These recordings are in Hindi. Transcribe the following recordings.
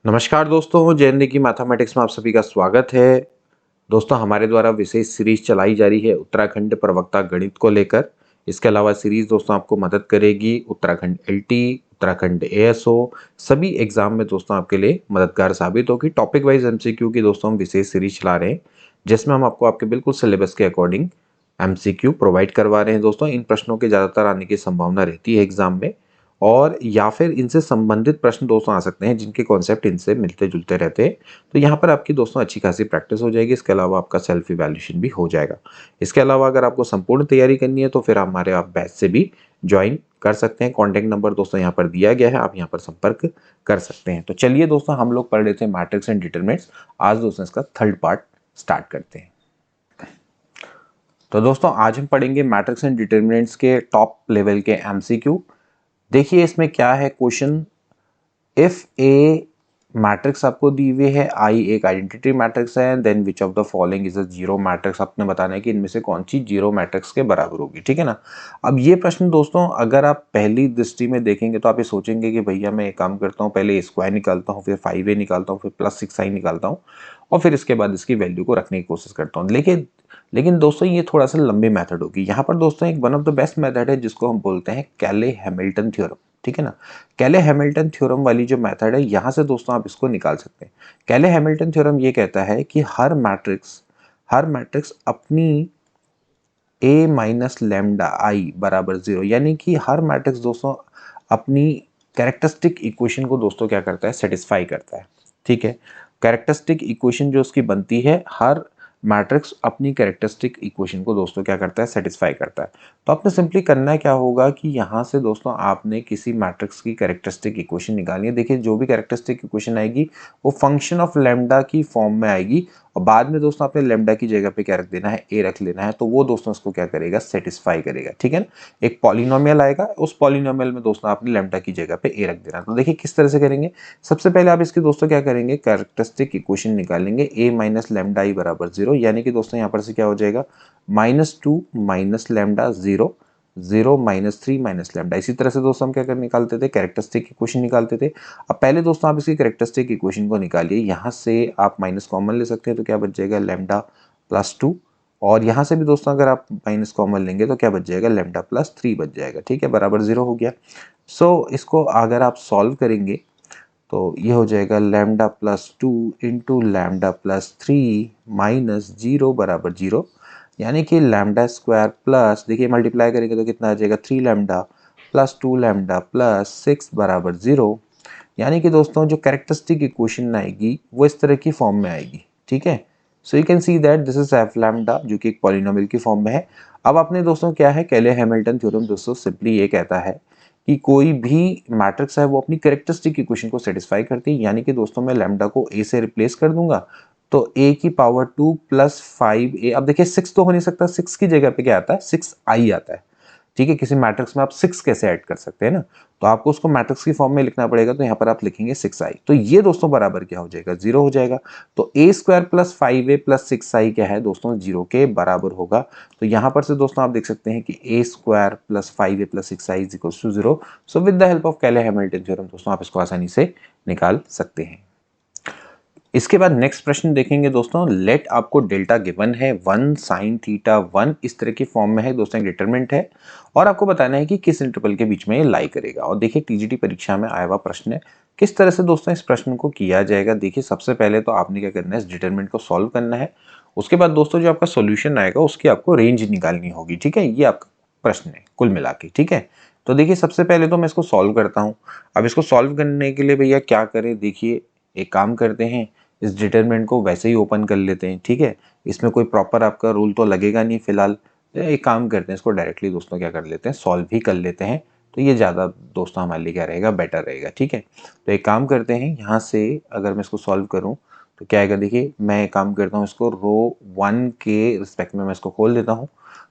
नमस्कार दोस्तों, जेएनडी की मैथमेटिक्स में आप सभी का स्वागत है। दोस्तों, हमारे द्वारा विशेष सीरीज चलाई जा रही है उत्तराखंड प्रवक्ता गणित को लेकर। इसके अलावा सीरीज दोस्तों आपको मदद करेगी उत्तराखंड एलटी, उत्तराखंड एएसओ, सभी एग्जाम में दोस्तों आपके लिए मददगार साबित होगी। टॉपिक वाइज एमसीक्यू की दोस्तों हम विशेष सीरीज चला रहे हैं, जिसमें हम आपको आपके बिल्कुल सिलेबस के अकॉर्डिंग एमसीक्यू प्रोवाइड करवा रहे हैं। दोस्तों, इन प्रश्नों के ज़्यादातर आने की संभावना रहती है एग्जाम में, और या फिर इनसे संबंधित प्रश्न दोस्तों आ सकते हैं जिनके कॉन्सेप्ट इनसे मिलते जुलते रहते हैं। तो यहाँ पर आपकी दोस्तों अच्छी खासी प्रैक्टिस हो जाएगी। इसके अलावा आपका सेल्फ इवैल्यूएशन भी हो जाएगा। इसके अलावा अगर आपको संपूर्ण तैयारी करनी है तो फिर हमारे आप बैच से भी ज्वाइन कर सकते हैं। कॉन्टैक्ट नंबर दोस्तों यहाँ पर दिया गया है, आप यहाँ पर संपर्क कर सकते हैं। तो चलिए दोस्तों, हम लोग पढ़ रहे थे मैट्रिक्स एंड डिटरमिनेंट्स। आज दोस्तों इसका थर्ड पार्ट स्टार्ट करते हैं। तो दोस्तों आज हम पढ़ेंगे मैट्रिक्स एंड डिटरमिनेंट्स के टॉप लेवल के एमसीक्यू। देखिए इसमें क्या है क्वेश्चन। इफ ए मैट्रिक्स आपको दी हुई है, आई एक आइडेंटिटी मैट्रिक्स है, then which of the following is a zero matrix. आपने बताना है कि इनमें से कौन सी जीरो मैट्रिक्स के बराबर होगी, ठीक है ना। अब ये प्रश्न दोस्तों अगर आप पहली दृष्टि में देखेंगे तो आप ये सोचेंगे कि भैया मैं एक काम करता हूँ, पहले ए स्क्वायर निकालता हूँ, फिर 5a निकालता हूँ, फिर प्लस 6i निकालता हूँ, और फिर इसके बाद इसकी वैल्यू को रखने की कोशिश करता हूँ। लेकिन दोस्तों ये थोड़ा सा लंबी मेथड होगी। यहाँ पर दोस्तों एक one of the best method है जिसको हम बोलते हैं कैले हैमिल्टन थ्योरम, ठीक है ना। कैले हैमिल्टन थ्योरम वाली जो मेथड है, यहाँ से दोस्तों आप इसको निकाल सकते हैं। कैले हैमिल्टन थ्योरम ये कहता है कि हर मैट्रिक्स अपनी ए माइनस लेमडा आई बराबर जीरो, यानी कि हर मैट्रिक्स दोस्तों अपनी कैरेक्टरिस्टिक इक्वेशन को दोस्तों क्या करता है, सेटिस्फाई करता है, ठीक है। कैरेक्टरिस्टिक इक्वेशन जो उसकी बनती है, हर मैट्रिक्स अपनी कैरेक्टरिस्टिक इक्वेशन को दोस्तों क्या करता है, सेटिस्फाई करता है। तो आपने सिंपली करना क्या होगा कि यहाँ से दोस्तों आपने किसी मैट्रिक्स की कैरेक्टरिस्टिक इक्वेशन निकालनी है। देखिए जो भी कैरेक्टरिस्टिक इक्वेशन आएगी वो फंक्शन ऑफ लेमडा की फॉर्म में आएगी, और बाद में दोस्तों आपने लेमडा की जगह पे क्या रख देना है, ए रख लेना है। तो वो दोस्तों इसको क्या करेगा, सेटिस्फाई करेगा, ठीक है ना। एक पॉलिनोमियल आएगा, उस पॉलिनोमियल में दोस्तों आपने लेमडा की जगह पे ए रख देना। तो देखिए किस तरह से करेंगे। सबसे पहले आप इसकी दोस्तों क्या करेंगे, कैरेक्टरिस्टिक इक्वेशन निकालेंगे, ए माइनस लेमडा ई बराबर जीरो, यानी कि दोस्तों यहाँ पर से क्या हो जाएगा, -2 minus lambda zero, 0 -3 minus lambda. इसी तरह से दोस्तों हम क्या कर निकालते थे, कैरेक्टरिस्टिक इक्वेशन निकालते थे। अब पहले दोस्तों आप इसकी कैरेक्टरिस्टिक इक्वेशन को निकालिए। यहाँ से आप माइनस कॉमन ले सकते हैं, तो क्या बच जाएगा, लेमडा प्लस 2, और यहाँ से भी दोस्तों अगर आप माइनस कॉमन लेंगे तो क्या बच जाएगा, लेमडा प्लस 3 बच जाएगा, ठीक है, बराबर जीरो हो गया। इसको अगर आप सॉल्व करेंगे तो ये हो जाएगा lambda plus 2 into lambda plus 3 minus zero बराबर जीरो, यानी कि लैम्डा स्क्वायर प्लस, देखिए मल्टीप्लाई करेंगे तो कितना आ जाएगा, 3 लैम्डा प्लस 2 लैम्डा प्लस 6 बराबर जीरो। यानी कि दोस्तों जो कैरेक्टरिस्टिक इक्वेशन आएगी वो इस तरह की फॉर्म में आएगी, ठीक है। So you can see that this is F lambda, जो कि एक पॉलिनोमियल की फॉर्म में है। अब आपने दोस्तों क्या है, कैले हैमिल्टन थ्योरम दोस्तों सिंपली ये कहता है कि कोई भी मैट्रिक्स है वो अपनी कैरेक्टरिस्टिक इक्वेशन को सेटिस्फाई करती है। यानी कि दोस्तों मैं लैम्डा को ए से रिप्लेस कर दूंगा, तो a की पावर 2 प्लस 5a। अब देखिए 6 तो हो नहीं सकता, 6 की जगह पे क्या आता है, 6i आता है, ठीक है। किसी मैट्रिक्स में आप 6 कैसे ऐड कर सकते हैं ना, तो आपको उसको मैट्रिक्स की फॉर्म में लिखना पड़ेगा। तो यहाँ पर आप लिखेंगे 6i, तो ये दोस्तों बराबर क्या हो जाएगा, जीरो हो जाएगा। तो a square plus 5a plus 6i क्या है दोस्तों, जीरो के बराबर होगा। तो यहाँ पर से दोस्तों आप देख सकते हैं कि a square plus 5a plus 6i is equal to zero. So with the help of Cayley Hamilton theorem दोस्तों आप इसको आसानी से निकाल सकते हैं। इसके बाद नेक्स्ट प्रश्न देखेंगे दोस्तों। लेट आपको डेल्टा गिवन है 1 साइन थीटा 1, इस तरह की फॉर्म में है दोस्तों, एक डिटरमिनेंट है, और आपको बताना है कि किस इंटरवल के बीच में ये लाई करेगा। और देखिए टीजीटी परीक्षा में आया हुआ प्रश्न है। किस तरह से दोस्तों इस प्रश्न को किया जाएगा, देखिए सबसे पहले तो आपने क्या करना है, इस डिटरमिनेंट को सॉल्व करना है। उसके बाद दोस्तों जो आपका सोल्यूशन आएगा उसकी आपको रेंज निकालनी होगी, ठीक है। ये आपका प्रश्न है कुल मिला के, ठीक है। तो देखिए सबसे पहले तो मैं इसको सॉल्व करता हूँ। अब इसको सॉल्व करने के लिए भैया क्या करें, देखिए एक काम करते हैं, इस डिटरमिनेंट को वैसे ही ओपन कर लेते हैं, ठीक है। इसमें कोई प्रॉपर आपका रूल तो लगेगा नहीं फिलहाल। एक काम करते हैं, इसको डायरेक्टली दोस्तों क्या कर लेते हैं, सॉल्व ही कर लेते हैं। तो ये ज़्यादा दोस्तों हमारे लिए क्या रहेगा, बेटर रहेगा, ठीक है। तो एक काम करते हैं, यहाँ से अगर मैं इसको सॉल्व करूँ तो क्या आएगा, देखिए मैं एक काम करता हूँ, इसको रो 1 के रिस्पेक्ट में मैं इसको खोल देता हूँ।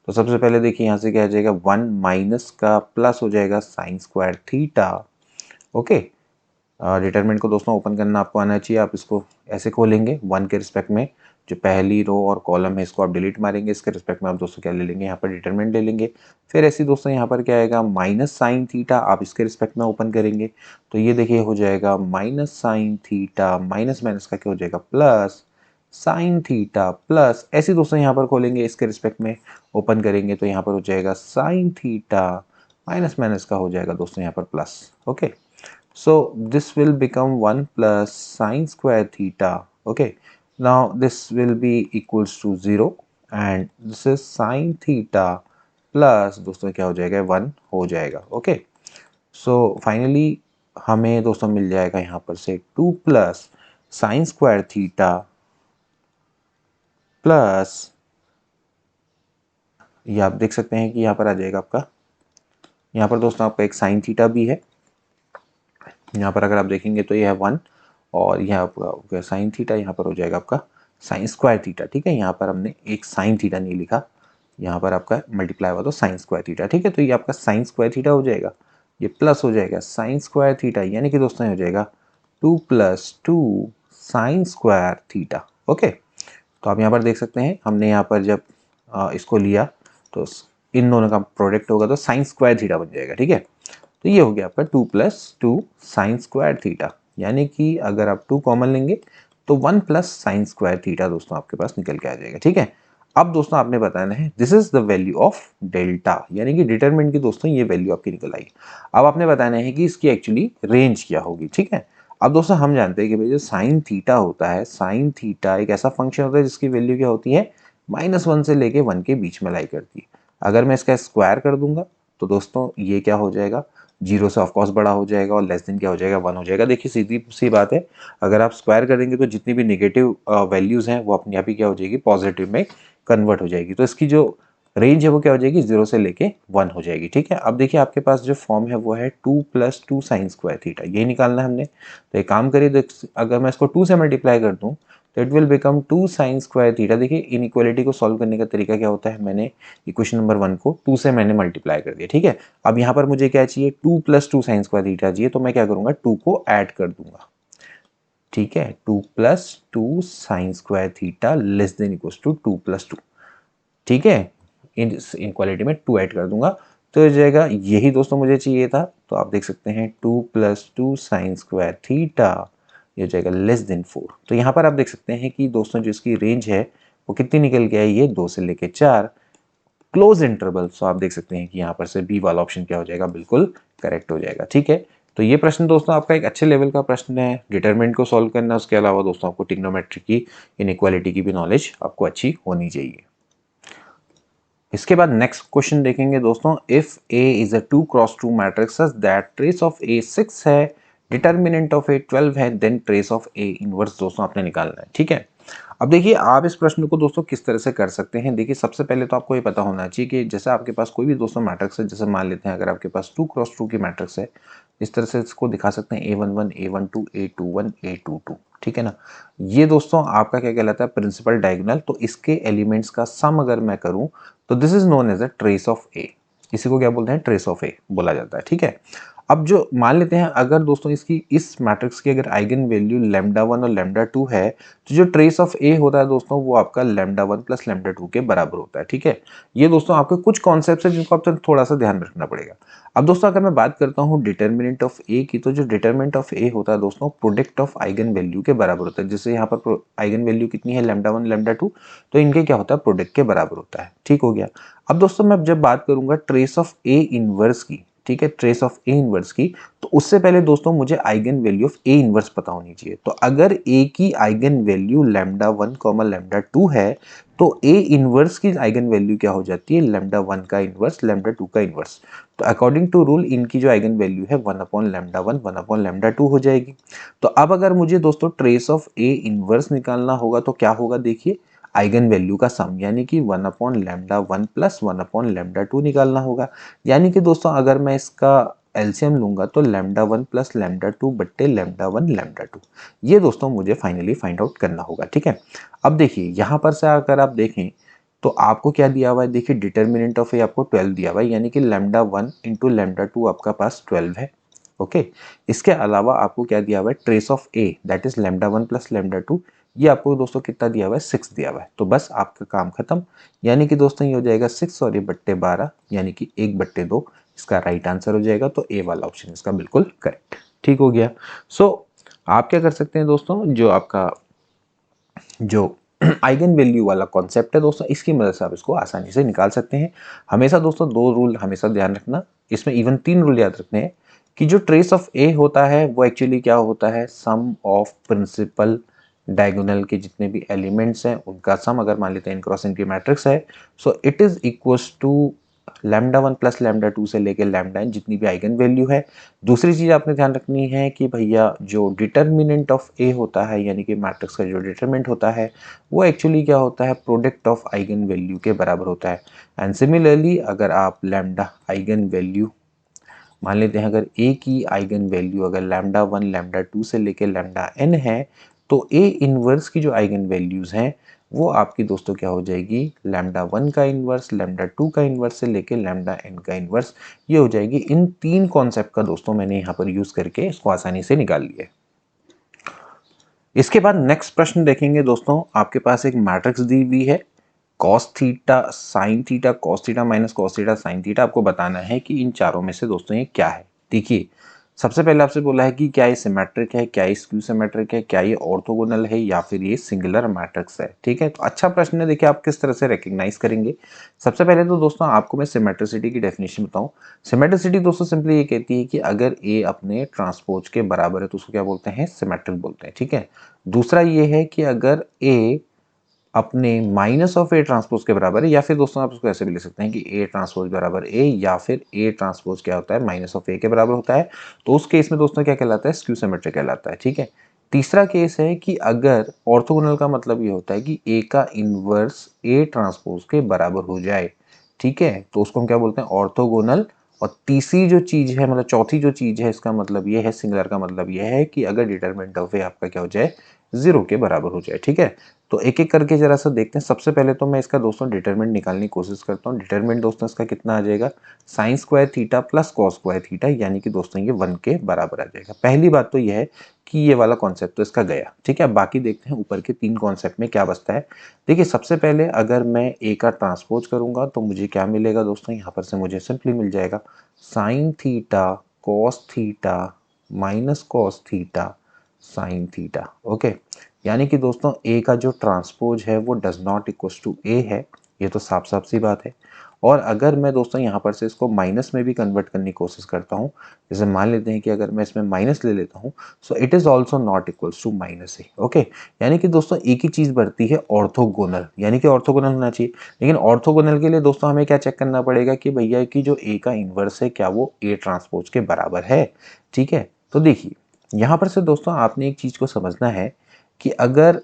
तो सबसे पहले देखिए यहाँ से क्या आ जाएगा, 1 माइनस का प्लस हो जाएगा sign square theta, okay. Determinant को दोस्तों ओपन करना आपको आना चाहिए। आप इसको ऐसे खोलेंगे 1 के रिस्पेक्ट में, जो पहली रो और कॉलम है इसको आप डिलीट मारेंगे, इसके रिस्पेक्ट में आप दोस्तों क्या ले लेंगे, यहाँ पर डिटरमिनेंट ले लेंगे। फिर ऐसे दोस्तों यहाँ पर क्या आएगा, माइनस साइन थीटा, आप इसके रिस्पेक्ट में ओपन करेंगे तो ये देखिए हो जाएगा minus sine theta, minus minus का क्या हो जाएगा प्लस साइन थीटा प्लस, ऐसे दोस्तों यहाँ पर खोलेंगे इसके रिस्पेक्ट में ओपन करेंगे तो यहाँ पर हो जाएगा साइन थीटा, माइनस माइनस का हो जाएगा दोस्तों यहाँ पर plus. Okay, so this will become 1 plus sine square theta. Okay, now this will be equals to 0 and this is sine theta plus दोस्तों क्या हो जाएगा 1 हो जाएगा। ओके, सो फाइनली हमें दोस्तों मिल जाएगा यहाँ पर से 2 plus sign square theta plus, ये आप देख सकते हैं कि यहाँ पर आ जाएगा आपका, यहाँ पर दोस्तों आपका एक साइन थीटा भी है, यहाँ पर अगर आप देखेंगे तो ये है 1 और यहाँ आपका साइन थीटा, यहाँ पर हो जाएगा आपका साइन स्क्वायर थीटा। ठीक है, यहाँ पर हमने एक साइन थीटा नहीं लिखा, यहाँ पर आपका मल्टीप्लाई हुआ तो साइन स्क्वायर थीटा। ठीक है, तो ये आपका साइन स्क्वायर थीटा हो जाएगा, ये प्लस हो जाएगा साइन स्क्वायर थीटा, यानी कि दोस्तों ये हो जाएगा 2 + 2 साइन स्क्वायर थीटा। ओके, तो आप यहाँ पर देख सकते हैं हमने यहाँ पर जब इसको लिया तो इन दोनों का प्रोडक्ट होगा तो साइन स्क्वायर थीटा बन जाएगा। ठीक है, तो ये हो गया आपका 2 + 2 साइन स्क्वायर थीटा, यानी कि अगर आप 2 कॉमन लेंगे तो 1 प्लस साइन स्क्वायर थीटा दोस्तों आपके पास निकल के आ जाएगा। ठीक है, अब दोस्तों आपने बताना है this is the value of delta, यानी कि डिटरमिनेंट की दोस्तों ये वैल्यू आपकी निकल आई। अब आपने बताना है कि इसकी एक्चुअली रेंज क्या होगी। ठीक है, अब दोस्तों हम जानते हैं कि भाई जो साइन थीटा होता है, साइन थीटा एक ऐसा फंक्शन होता है जिसकी वैल्यू क्या होती है -1 से लेके 1 के बीच में लाई करती है। अगर मैं इसका स्क्वायर कर दूंगा तो दोस्तों ये क्या हो जाएगा, 0 से ऑफकोर्स बड़ा हो जाएगा और लेस देन क्या हो जाएगा 1 हो जाएगा। देखिए सीधी सी बात है, अगर आप स्क्वायर करेंगे तो जितनी भी नेगेटिव वैल्यूज़ हैं वो अपने आप ही क्या हो जाएगी पॉजिटिव में कन्वर्ट हो जाएगी। तो इसकी जो रेंज है वो क्या हो जाएगी 0 से लेके 1 हो जाएगी। ठीक है, अब देखिए आपके पास जो फॉर्म है वो है 2 + 2 साइन स्क्वायर थीटा, ये निकालना है हमने। तो एक काम करिए, अगर मैं इसको 2 से मल्टीप्लाई कर दूँ तो it will become 2 sine square theta. देखिए इनइक्वालिटी को सॉल्व करने का तरीका क्या होता है, मैंने इक्वेशन नंबर 1 को 2 से मैंने मल्टीप्लाई कर दिया। ठीक है, अब यहाँ पर मुझे क्या चाहिए 2 + 2 साइन स्क्वायर थीटा चाहिए, तो मैं क्या करूँगा 2 को ऐड कर दूंगा। ठीक है, 2 + 2 sine square theta less than equals to 2 + 2। ठीक है, इस इनक्वालिटी में 2 ऐड कर दूंगा तो हो जाएगा, यही दोस्तों मुझे चाहिए था। तो आप देख सकते हैं 2 + 2 साइन स्क्वायर थीटा, ये हो जाएगा लेस देन 4। तो यहाँ पर आप देख सकते हैं कि दोस्तों जो इसकी रेंज है वो कितनी निकल के आई है 2 से लेके 4 क्लोज इंटरवल। सो आप देख सकते हैं कि यहाँ पर से बी वाला ऑप्शन क्या हो जाएगा, बिल्कुल करेक्ट हो जाएगा। ठीक है, तो ये प्रश्न दोस्तों आपका एक अच्छे लेवल का प्रश्न है, डिटरमिनेंट को सॉल्व करना, उसके अलावा दोस्तों आपको ट्रिग्नोमेट्री की इनइक्वालिटी की भी नॉलेज आपको अच्छी होनी चाहिए। इसके बाद नेक्स्ट क्वेश्चन देखेंगे दोस्तों, if A is a 2 cross 2 matrix that trace of A 6 है, डिटरमिनेंट ऑफ A 12 है, then trace of A inverse दोस्तों आपने निकालना है। ठीक है, अब देखिए आप इस प्रश्न को दोस्तों किस तरह से कर सकते हैं। देखिए सबसे पहले तो आपको ये पता होना चाहिए कि जैसे आपके पास कोई भी दोस्तों मैट्रिक्स है, जैसे मान लेते हैं अगर आपके पास 2 क्रॉस 2 की मैट्रिक्स है, इस तरह से इसको दिखा सकते हैं A11 A12 A21 A22। ठीक है ना, ये दोस्तों आपका क्या कहलाता है प्रिंसिपल डायगोनल। तो इसके एलिमेंट्स का सम अगर मैं करूं तो this is known as a trace of A, इसी को क्या बोलते हैं ट्रेस ऑफ ए बोला जाता है। ठीक है, अब जो मान लेते हैं अगर दोस्तों इसकी इस मैट्रिक्स की अगर आइगन वैल्यू λ1 और λ2 है, तो जो ट्रेस ऑफ ए होता है दोस्तों वो आपका λ1 + λ2 के बराबर होता है। ठीक है, ये दोस्तों आपके कुछ कॉन्सेप्ट्स है जिनको आपको थोड़ा सा ध्यान रखना पड़ेगा। अब दोस्तों अगर मैं बात करता हूँ डिटर्मिनेंट ऑफ ए की, तो जो डिटर्मिनेंट ऑफ ए होता है दोस्तों प्रोडक्ट ऑफ आइगन वैल्यू के बराबर होता है। जैसे यहाँ पर आइगन वैल्यू कितनी है λ1 λ2, तो इनके क्या होता है प्रोडक्ट के बराबर होता है। ठीक हो गया। अब दोस्तों मैं जब बात करूंगा ट्रेस ऑफ ए इनवर्स की, ठीक है, ट्रेस ऑफ ए इनवर्स की, तो उससे पहले दोस्तों मुझे eigen value of A inverse पता होनी चाहिए। तो अगर ए की आइगन वैल्यू λ1, λ2 है, तो ए इनवर्स की आइगन वैल्यू क्या हो जाती है λ1 का इनवर्स λ2 का इनवर्स। तो अकॉर्डिंग टू रूल इनकी जो आइगन वैल्यू है 1/λ1 1/λ2 हो जाएगी। तो अब अगर मुझे दोस्तों ट्रेस ऑफ ए इनवर्स निकालना होगा तो क्या होगा, देखिए आइगन वैल्यू का सम, यानी कि 1/λ1 + 1/λ2 निकालना होगा। यानी कि दोस्तों अगर मैं इसका एलसीएम लूंगा तो λ1 + λ2 बट्टे λ1 λ2, ये दोस्तों मुझे फाइनली फाइंड आउट करना होगा। ठीक है, अब देखिए यहाँ पर से अगर आप देखें तो आपको क्या दिया हुआ है, देखिए डिटर्मिनेंट ऑफ ए आपको 12 दिया हुआ है, यानी कि λ1 × λ2 आपका पास 12 है। ओके। इसके अलावा आपको क्या दिया हुआ है, trace of A that is lambda 1 plus lambda 2, ये आपको दोस्तों कितना दिया हुआ है, 6 दिया हुआ है। तो बस आपका काम खत्म, यानी कि दोस्तों ये हो जाएगा 6 और ये बट्टे 12 यानी कि 1/2 इसका राइट आंसर हो जाएगा। तो ए वाला ऑप्शन इसका बिल्कुल करेक्ट, ठीक हो गया। सो आप क्या कर सकते हैं दोस्तों, जो आपका जो आइगन वैल्यू वाला कॉन्सेप्ट है दोस्तों, इसकी मदद से आप इसको आसानी से निकाल सकते हैं। हमेशा दोस्तों 2 रूल हमेशा ध्यान रखना, इसमें इवन 3 रूल याद रखने हैं कि जो ट्रेस ऑफ ए होता है वो एक्चुअली क्या होता है, सम ऑफ प्रिंसिपल डायगोनल के जितने भी एलिमेंट्स हैं उनका सम, अगर मान लेते हैं n क्रॉस n की मैट्रिक्स है, so it is equals to lambda 1 plus lambda 2 से लेकर लैम्डा n जितनी भी आइगन वैल्यू है। दूसरी चीज आपने ध्यान रखनी है कि भैया जो डिटर्मिनेंट ऑफ ए होता है, यानी कि मैट्रिक्स का जो डिटरमिनेंट होता है वो एक्चुअली क्या होता है, प्रोडक्ट ऑफ आइगन वैल्यू के बराबर होता है। एंड सिमिलरली अगर आप लैम्डा आइगन वैल्यू मान लेते हैं, अगर ए की आइगन वैल्यू अगर लैम्डा 1 लैम्डा 2 से लेकर लैम्डा n है, तो ए इनवर्स की जो आइगन वैल्यूज हैं वो आपकी दोस्तों क्या हो जाएगी, लैम्डा 1 का इनवर्स, लैम्डा 2 का इनवर्स से लेके लैम्डा n का इनवर्स, ये हो जाएगी। इन 3 कॉन्सेप्ट का दोस्तों मैंने यहाँ पर यूज करके इसको आसानी से निकाल लिया है। इसके बाद नेक्स्ट प्रश्न देखेंगे दोस्तों, आपके पास एक मैट्रिक्स दी हुई है, cos theta sine theta cos theta minus cos theta sine theta. आपको बताना है कि इन चारों में से दोस्तों ये क्या है। देखिए सबसे पहले आपसे बोला है कि क्या ये सिमेट्रिक है, क्या ये स्क्यू सिमेट्रिक है, क्या ये ऑर्थोगोनल है, या फिर ये सिंगुलर मैट्रिक्स है। ठीक है, तो अच्छा प्रश्न है। देखिए आप किस तरह से रिकग्नाइज करेंगे। सबसे पहले तो दोस्तों आपको मैं सिमेट्रिसिटी की डेफिनेशन बताऊं। सिमेट्रिसिटी दोस्तों सिंपली ये कहती है कि अगर ए अपने ट्रांसपोज के बराबर है तो उसको क्या बोलते हैं, सिमेट्रिक बोलते हैं। ठीक है, दूसरा ये है कि अगर ए अपने माइनस ऑफ ए ट्रांसपोज के बराबर है, या फिर दोस्तों आप उसको ऐसे भी लिख सकते हैं कि ए ट्रांसपोज बराबर ए, या फिर ए ट्रांसपोज क्या होता है, माइनस ऑफ ए के बराबर होता है, तो उस केस में दोस्तों क्या कहलाता है, स्क्यू सिमेट्रिक कहलाता है। ठीक है, तीसरा केस है कि अगर ऑर्थोगोनल का मतलब ये होता है कि ए का इनवर्स ए ट्रांसपोज के बराबर हो जाए। ठीक है, तो उसको हम क्या बोलते हैं, ऑर्थोगोनल। और तीसरी जो चीज है, मतलब चौथी जो चीज है, इसका मतलब ये है, सिंगुलर का मतलब ये है कि अगर डिटरमिनेंट ऑफ ए आपका क्या हो जाए, 0 के बराबर हो जाए। ठीक है, तो एक एक करके जरा सा देखते हैं। सबसे पहले तो मैं इसका दोस्तों डिटरमिनेंट निकालने की कोशिश करता हूँ। डिटरमिनेंट दोस्तों इसका कितना आ जाएगा, sign square theta plus cos square theta, यानी कि दोस्तों ये 1 के बराबर आ जाएगा। पहली बात तो ये है कि ये वाला कॉन्सेप्ट तो इसका गया। ठीक है, बाकी देखते हैं ऊपर के 3 कॉन्सेप्ट में क्या बचता है। देखिए सबसे पहले अगर मैं ए का ट्रांसपोज करूंगा तो मुझे क्या मिलेगा दोस्तों, यहाँ पर से मुझे सिंपली मिल जाएगा sine theta cos theta minus cos theta sine theta. Okay, यानी कि दोस्तों ए का जो ट्रांसपोज है वो डज नॉट इक्वल्स टू ए है, ये तो साफ साफ सी बात है। और अगर मैं दोस्तों यहाँ पर से इसको माइनस में भी कन्वर्ट करने की कोशिश करता हूँ, जैसे मान लेते हैं कि अगर मैं इसमें माइनस ले लेता हूँ, so it is also not equals to minus A. Okay, यानी कि दोस्तों एक ही चीज बढ़ती है, ऑर्थोगोनल, यानी कि ऑर्थोगोनल होना चाहिए। लेकिन ऑर्थोगोनल के लिए दोस्तों हमें क्या चेक करना पड़ेगा कि भैया की जो ए का इनवर्स है क्या वो ए ट्रांसपोज के बराबर है। ठीक है, तो देखिए यहाँ पर से दोस्तों आपने एक चीज को समझना है कि अगर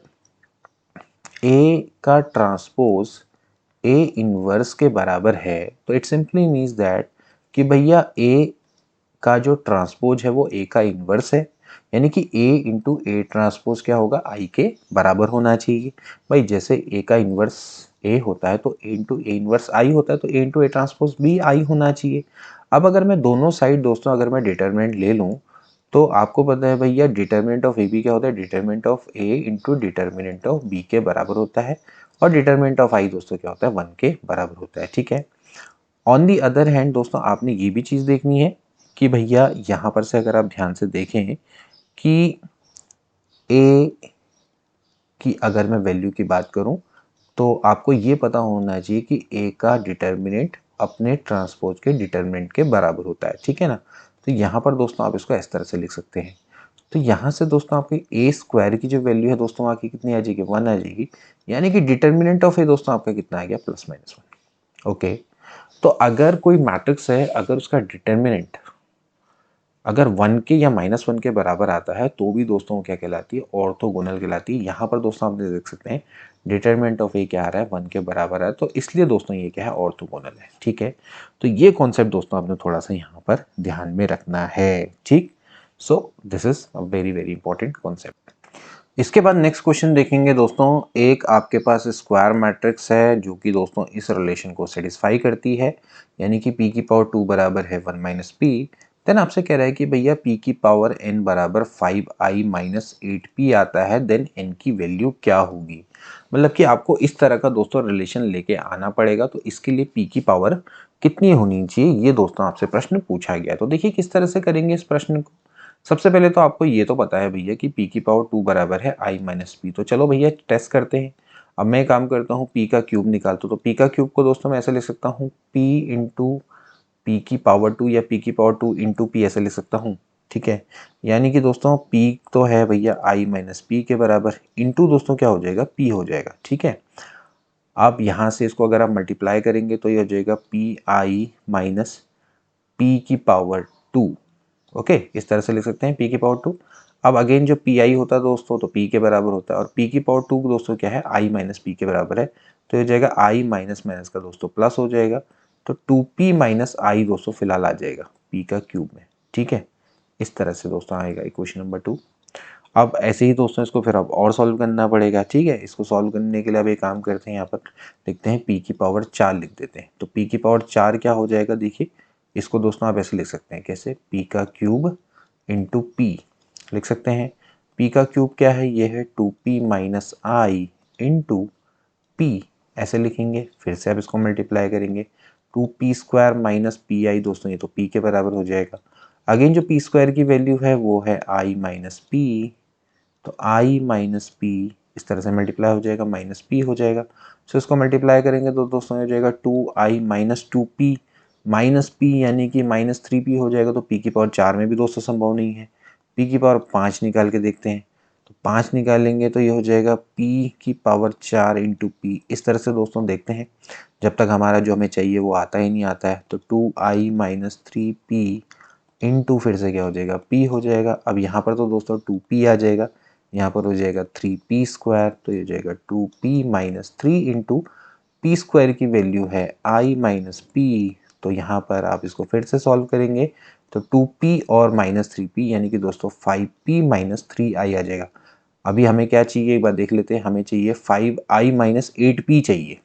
ए का ट्रांसपोज ए इनवर्स के बराबर है तो इट सिंपली मीन्स दैट कि भैया ए का जो ट्रांसपोज है वो ए का इनवर्स है, यानी कि ए इंटू ए ट्रांसपोज क्या होगा, आई के बराबर होना चाहिए। भाई जैसे ए का इनवर्स ए होता है तो ए इंटू ए इनवर्स आई होता है, तो ए इंटू ए ट्रांसपोज भी आई होना चाहिए। अब अगर मैं दोनों साइड दोस्तों अगर मैं डिटरमिनेंट ले लूँ, तो आपको पता है भैया डिटरमिनेंट ऑफ ए बी क्या होता है, determinant of A into determinant of B के बराबर होता है, और डिटरमिनेंट ऑफ आई दोस्तों क्या होता है, 1 के बराबर होता है। ठीक है, ऑन दी अदर हैंड दोस्तों आपने ये भी चीज़ देखनी है कि भैया यहाँ पर से अगर आप ध्यान से देखें कि ए की अगर मैं वैल्यू की बात करूँ तो आपको ये पता होना चाहिए कि ए का डिटरमिनेंट अपने ट्रांसपोज के डिटरमिनेंट के बराबर होता है। ठीक है ना, तो यहाँ पर दोस्तों आप इसको इस तरह से लिख सकते हैं। तो यहाँ से दोस्तों आपकी ए स्क्वायर की जो वैल्यू है दोस्तों आपकी कितनी आ जाएगी, 1 आ जाएगी, यानी कि डिटरमिनेंट ऑफ ए दोस्तों आपका कितना आ गया, +-1। ओके, तो अगर कोई मैट्रिक्स है, अगर उसका डिटरमिनेंट अगर 1 के या -1 के बराबर आता है तो भी दोस्तों क्या कहलाती है, ऑर्थोगोनल कहलाती है। यहाँ पर दोस्तों आप देख सकते हैं डिटरमिनेंट ऑफ ए क्या आ रहा है, 1 के बराबर है, तो इसलिए दोस्तों ये क्या है, ऑर्थोगोनल है। ठीक है, तो ये कॉन्सेप्ट दोस्तों आपने थोड़ा सा यहाँ पर ध्यान में रखना है। ठीक, so this is a very very important concept. इसके बाद नेक्स्ट क्वेश्चन देखेंगे दोस्तों, एक आपके पास स्क्वायर मैट्रिक्स है जो कि दोस्तों इस रिलेशन को सेटिस्फाई करती है, यानी कि p की पावर 2 बराबर है 1 - p, देन आपसे कह रहा है कि भैया p की पावर n बराबर 5i माइनस 8p आता है, देन n की वैल्यू क्या होगी। मतलब कि आपको इस तरह का दोस्तों रिलेशन लेके आना पड़ेगा। तो इसके लिए p की पावर कितनी होनी चाहिए, ये दोस्तों आपसे प्रश्न पूछा गया। तो देखिए किस तरह से करेंगे इस प्रश्न को। सबसे पहले तो आपको ये तो पता है भैया कि p की पावर 2 बराबर है i माइनस पी। तो चलो भैया टेस्ट करते हैं। अब मैं काम करता हूँ, p का क्यूब निकालता हूँ। तो p का क्यूब को दोस्तों मैं ऐसे लिख सकता हूँ p इंटू पी की पावर 2 या पी की पावर 2 इंटू पी ऐसे लिख सकता हूँ। ठीक है, यानी कि दोस्तों p तो है भैया i माइनस पी के बराबर, इंटू दोस्तों क्या हो जाएगा, p हो जाएगा। ठीक है, अब यहाँ से इसको अगर आप मल्टीप्लाई करेंगे तो ये हो जाएगा पी आई माइनस पी की पावर 2। ओके, इस तरह से लिख सकते हैं p की पावर 2। अब अगेन जो पी आई होता है दोस्तों तो p के बराबर होता है, और p की पावर 2 दोस्तों क्या है, i माइनस पी के बराबर है। तो ये हो जाएगा i माइनस माइनस का दोस्तों प्लस हो जाएगा। तो 2p माइनस आई दोस्तों फिलहाल आ जाएगा p का क्यूब में। ठीक है, इस तरह से दोस्तों आएगा इक्वेशन नंबर 2। अब ऐसे ही दोस्तों इसको फिर अब और सॉल्व करना पड़ेगा। ठीक है, इसको सॉल्व करने के लिए अब एक काम करते हैं, यहाँ पर लिखते हैं p की पावर 4 लिख देते हैं। तो p की पावर 4 क्या हो जाएगा, देखिए इसको दोस्तों आप ऐसे लिख सकते हैं, कैसे, p का क्यूब इंटू पी लिख सकते हैं। p का क्यूब क्या है, ये है 2p माइनस आई इंटू पी, ऐसे लिखेंगे। फिर से आप इसको मल्टीप्लाई करेंगे, 2p square minus P I दोस्तों, ये तो p के बराबर हो जाएगा। अगेन जो p स्क्वायर की वैल्यू है वो है i माइनस पी। तो i माइनस पी इस तरह से मल्टीप्लाई हो जाएगा, माइनस पी हो जाएगा। सो इसको मल्टीप्लाई करेंगे तो दोस्तों हो जाएगा 2i minus 2p minus P, यानी कि माइनस 3p हो जाएगा। तो p की पावर 4 में भी दोस्तों संभव नहीं है। p की पावर 5 निकाल के देखते हैं, तो 5 निकालेंगे तो ये हो जाएगा p की पावर 4 इंटू पी। इस तरह से दोस्तों देखते हैं, जब तक हमारा जो हमें चाहिए वो आता ही नहीं आता है। तो 2i माइनस 3p इंटू फिर से क्या हो जाएगा, p हो जाएगा। अब यहाँ पर तो दोस्तों 2p आ जाएगा, यहाँ पर हो जाएगा 3p स्क्वायर। तो ये हो जाएगा 2p minus 3 into P square की वैल्यू है i माइनस पी। तो यहाँ पर आप इसको फिर से सॉल्व करेंगे तो 2p और माइनस 3p यानी कि दोस्तों 5p माइनस 3i आ जाएगा। अभी हमें क्या चाहिए एक बार देख लेते हैं, हमें चाहिए 5i माइनस 8p चाहिए।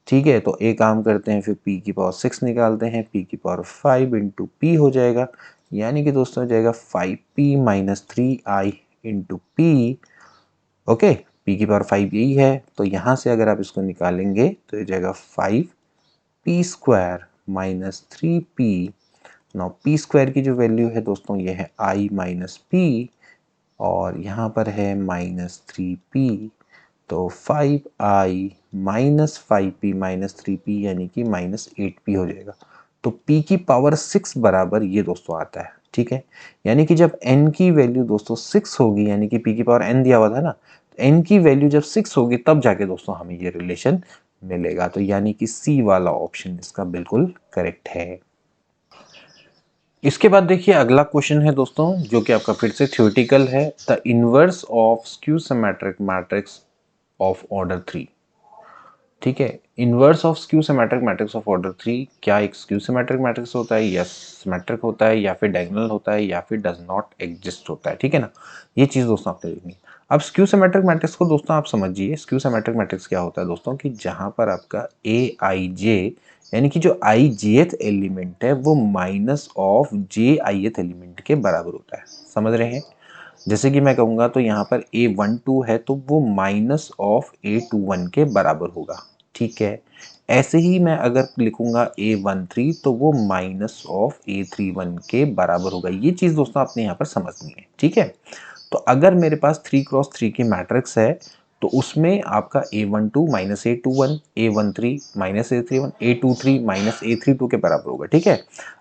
ठीक है, तो एक काम करते हैं, फिर p की पावर 6 निकालते हैं, p की पावर 5 इंटू पी हो जाएगा, यानी कि दोस्तों हो जाएगा 5p minus 3i into P. Okay, p की पावर 5 यही है, तो यहाँ से अगर आप इसको निकालेंगे तो हो जाएगा 5p square minus 3p। Now p square की जो वैल्यू है दोस्तों ये है i माइनस p, और यहाँ पर है माइनस 3p। तो 5i minus 5p minus 3p यानी कि माइनस 8p हो जाएगा। तो p की पावर 6 बराबर ये दोस्तों आता है। ठीक है, यानी कि जब n की वैल्यू दोस्तों 6 होगी, यानी कि p की पावर n दिया हुआ था ना, तो n की वैल्यू जब 6 होगी तब जाके दोस्तों हमें ये रिलेशन मिलेगा। तो यानी कि सी वाला ऑप्शन इसका बिल्कुल करेक्ट है। इसके बाद देखिए अगला क्वेश्चन है दोस्तों, जो कि आपका फिर से थ्योरेटिकल है। The inverse of skew symmetric matrix of order 3। ठीक है, inverse of skew symmetric matrix of order 3, क्या एक स्क्यू सिमेट्रिक मैट्रिक्स होता है, या सिमेट्रिक होता है, या फिर डायगोनल होता है, या फिर डज नॉट एग्जिस्ट होता है। ठीक है ना, ये चीज़ दोस्तों आपने देखनी है। अब स्क्यू सिमेट्रिक मैट्रिक्स को दोस्तों आप समझिए, स्क्यू सिमेट्रिक मैट्रिक्स क्या होता है दोस्तों, कि जहां पर आपका ए आई जे यानी कि जो आई जेथ एलिमेंट है वो माइनस ऑफ जे आई एथ एलिमेंट के बराबर होता है। समझ रहे हैं, जैसे कि मैं कहूँगा तो यहाँ पर A12 है तो वो माइनस ऑफ A21 के बराबर होगा। ठीक है, ऐसे ही मैं अगर लिखूंगा A13 तो वो माइनस ऑफ A31 के बराबर होगा। ये चीज़ दोस्तों आपने यहाँ पर समझनी है। ठीक है, तो अगर मेरे पास 3x3 की मैट्रिक्स है तो उसमें आपका A12 minus A21, A13 minus A31, A23 minus A32 के बराबर होगा। ठीक है,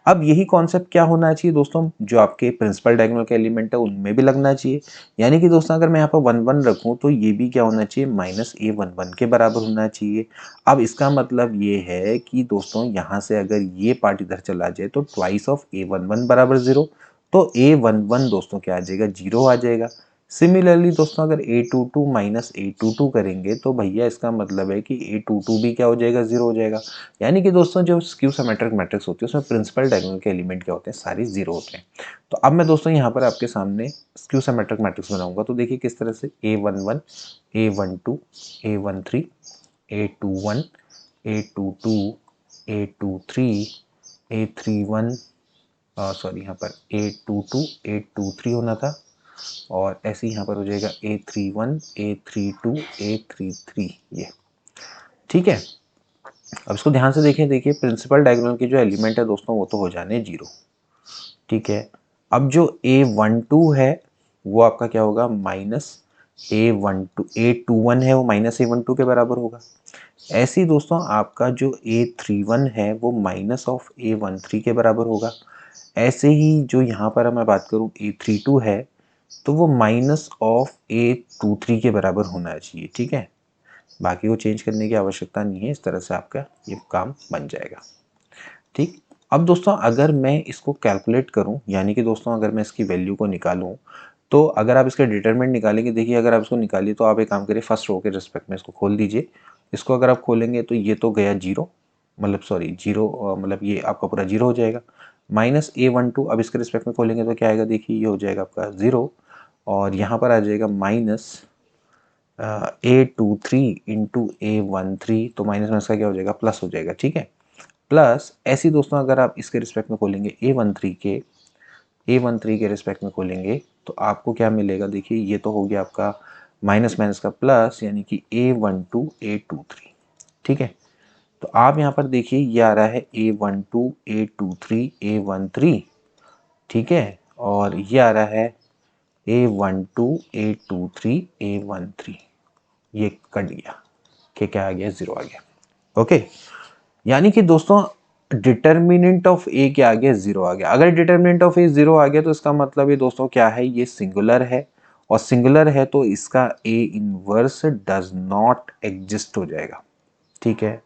अब यही कॉन्सेप्ट क्या होना चाहिए दोस्तों, जो आपके प्रिंसिपल डायगोनल के एलिमेंट है उनमें भी लगना चाहिए। यानी कि दोस्तों अगर मैं यहाँ पर 1 1 रखूँ तो ये भी क्या होना चाहिए, माइनस A11 के बराबर होना चाहिए। अब इसका मतलब ये है कि दोस्तों यहाँ से अगर ये पार्ट इधर चला जाए तो ट्वाइस ऑफ A11 बराबर 0, तो A11 दोस्तों क्या आ जाएगा, 0 आ जाएगा। सिमिलरली दोस्तों अगर A22 माइनस A22 करेंगे तो भैया इसका मतलब है कि A22 भी क्या हो जाएगा, 0 हो जाएगा। यानी कि दोस्तों जो स्क्यू सिमेट्रिक मैट्रिक्स होती है उसमें प्रिंसिपल डायगोनल के एलिमेंट क्या होते हैं, सारे 0 होते हैं। तो अब मैं दोस्तों यहाँ पर आपके सामने स्क्यू सिमेट्रिक मैट्रिक्स बनाऊंगा, तो देखिए किस तरह से, A11, A12, A13, A21, A22, A23, A31, sorry यहाँ पर A22 A23 होना था, और ऐसे ही यहाँ पर हो जाएगा A31 A32 A33 ये, ठीक है। अब इसको ध्यान से देखें, देखिए प्रिंसिपल डायगोनल के जो एलिमेंट है दोस्तों वो तो हो जाने 0, ठीक है। अब जो A12 है वो आपका क्या होगा, माइनस A21 है वो माइनस A12 के बराबर होगा। ऐसे ही दोस्तों आपका जो A31 है वो माइनस ऑफ A13 के बराबर होगा। ऐसे ही जो यहाँ पर मैं बात करूँ A32 है तो वो माइनस ऑफ A23 के बराबर होना चाहिए, ठीक है। बाकी को चेंज करने की आवश्यकता नहीं है, इस तरह से आपका ये काम बन जाएगा, ठीक। अब दोस्तों अगर मैं इसको कैलकुलेट करूं, यानी कि दोस्तों अगर मैं इसकी वैल्यू को निकालूं, तो अगर आप इसका डिटरमिनेंट निकालेंगे, देखिए अगर आप इसको निकालिए तो आप एक काम करिए, फर्स्ट रो के रिस्पेक्ट में इसको खोल दीजिए। इसको अगर आप खोलेंगे तो ये तो गया 0, मतलब सॉरी 0, मतलब ये आपका पूरा 0 हो जाएगा। माइनस A12 अब इसके रिस्पेक्ट में खोलेंगे तो क्या आएगा, देखिए ये हो जाएगा आपका 0, और यहाँ पर आ जाएगा माइनस A23 इंटू A13, तो माइनस में इसका क्या हो जाएगा, प्लस हो जाएगा, ठीक है। प्लस ऐसी दोस्तों अगर आप इसके रिस्पेक्ट में खोलेंगे A13 के रिस्पेक्ट में खोलेंगे तो आपको क्या मिलेगा, देखिए ये तो हो गया आपका माइनस माइनस का प्लस, यानी कि A12 A23, ठीक है। तो आप यहाँ पर देखिए ये आ रहा है A12 A23 A13, ठीक है, और ये आ रहा है A12 A23 A13, ये कट गया कि क्या आ गया, 0 आ गया, ओके। यानी कि दोस्तों डिटर्मिनेंट ऑफ ए क्या आ गया, 0 आ गया। अगर डिटर्मिनेंट ऑफ ए 0 आ गया तो इसका मतलब ये दोस्तों क्या है, ये सिंगुलर है, और सिंगुलर है तो इसका A inverse does not exist हो जाएगा, ठीक है।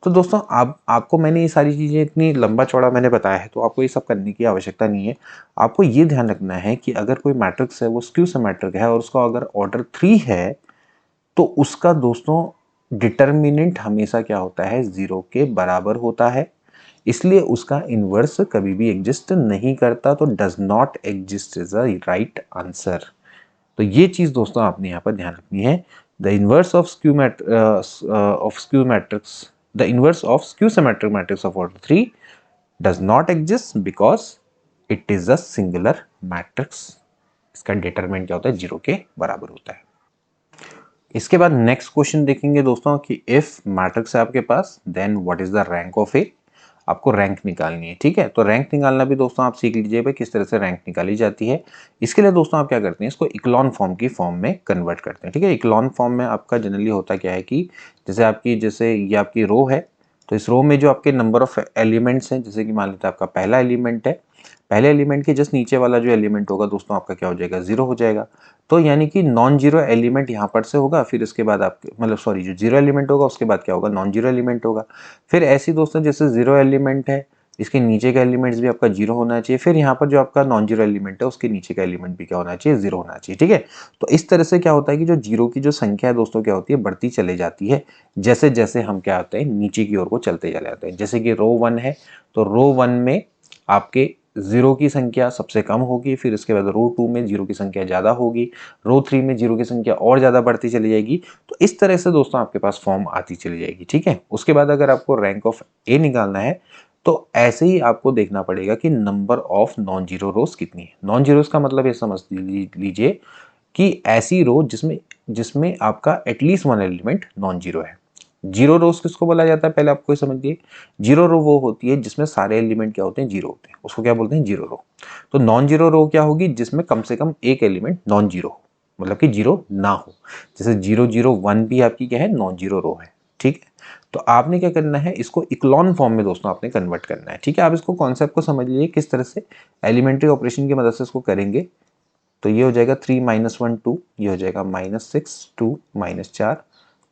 तो दोस्तों आपको मैंने ये सारी चीज़ें इतनी लंबा चौड़ा मैंने बताया है, तो आपको ये सब करने की आवश्यकता नहीं है। आपको ये ध्यान रखना है कि अगर कोई मैट्रिक्स है वो स्क्यू सिमेट्रिक है और उसका अगर ऑर्डर 3 है तो उसका दोस्तों डिटर्मिनेंट हमेशा क्या होता है, 0 के बराबर होता है, इसलिए उसका इनवर्स कभी भी एग्जिस्ट नहीं करता। तो does not exist is a right answer. तो ये चीज दोस्तों आपने यहाँ पर ध्यान रखनी है। The inverse of skew matrix, the inverse of skew symmetric matrix of order 3 does not exist because it is a singular matrix. इसका डिटरमिनेंट क्या होता है, 0 के बराबर होता है। इसके बाद नेक्स्ट क्वेश्चन देखेंगे दोस्तों कि इफ मैट्रिक्स है आपके पास, then what is the rank of A. आपको रैंक निकालनी है, ठीक है। तो रैंक निकालना भी दोस्तों आप सीख लीजिए भाई किस तरह से रैंक निकाली जाती है। इसके लिए दोस्तों आप क्या करते हैं, इसको इक्लॉन फॉर्म की फॉर्म में कन्वर्ट करते हैं, ठीक है। इक्लॉन फॉर्म में आपका जनरली होता क्या है कि जैसे ये आपकी रो है, तो इस रो में जो आपके नंबर ऑफ एलिमेंट्स हैं, जैसे कि मान लेते हैं आपका पहला एलिमेंट है, पहले एलिमेंट के जस्ट नीचे वाला जो एलिमेंट होगा दोस्तों आपका क्या हो जाएगा, 0 हो जाएगा। तो यानी कि नॉन जीरो एलिमेंट यहाँ पर से होगा, फिर इसके बाद आपके मतलब सॉरी जो जीरो एलिमेंट होगा उसके बाद क्या होगा, नॉन जीरो एलिमेंट होगा। फिर ऐसी दोस्तों जैसे जीरो एलिमेंट है, इसके नीचे का एलिमेंट्स भी आपका 0 होना चाहिए। फिर यहाँ पर जो आपका नॉन जीरो एलिमेंट है उसके नीचे का एलिमेंट भी क्या होना चाहिए, 0 होना चाहिए, ठीक है। तो इस तरह से क्या होता है कि जो जीरो की जो संख्या है दोस्तों क्या होती है, बढ़ती चले जाती है जैसे जैसे हम क्या होते हैं नीचे की ओर को चलते चले जाते हैं। जैसे कि रो 1 है तो रो 1 में आपके 0 की संख्या सबसे कम होगी, फिर उसके बाद रो 2 में 0 की संख्या ज़्यादा होगी, रो 3 में 0 की संख्या और ज़्यादा बढ़ती चली जाएगी। तो इस तरह से दोस्तों आपके पास फॉर्म आती चली जाएगी, ठीक है। उसके बाद अगर आपको रैंक ऑफ ए निकालना है तो ऐसे ही आपको देखना पड़ेगा कि नंबर ऑफ नॉन जीरो रोज कितनी है। नॉन जीरोस का मतलब ये समझ लीजिए कि ऐसी रो जिसमें जिसमें आपका at least one element non zero है। जीरो रोज किसको बोला जाता है, पहले आपको समझिए। जीरो रो वो होती है जिसमें सारे एलिमेंट क्या होते हैं, जीरो होते हैं, उसको क्या बोलते हैं, जीरो रो। तो नॉन जीरो रो क्या होगी, जिसमें कम से कम एक एलिमेंट नॉन जीरो हो, मतलब कि जीरो ना हो। जैसे 0 0 1 भी आपकी क्या है, नॉन जीरो रो है, ठीक है। तो आपने क्या करना है, इसको इक्लॉन फॉर्म में दोस्तों आपने कन्वर्ट करना है, ठीक है। आप इसको कॉन्सेप्ट को समझ लीजिए किस तरह से एलिमेंट्री ऑपरेशन की मदद से इसको करेंगे। तो ये हो जाएगा 3 - 1 2, ये हो जाएगा -6 2 -4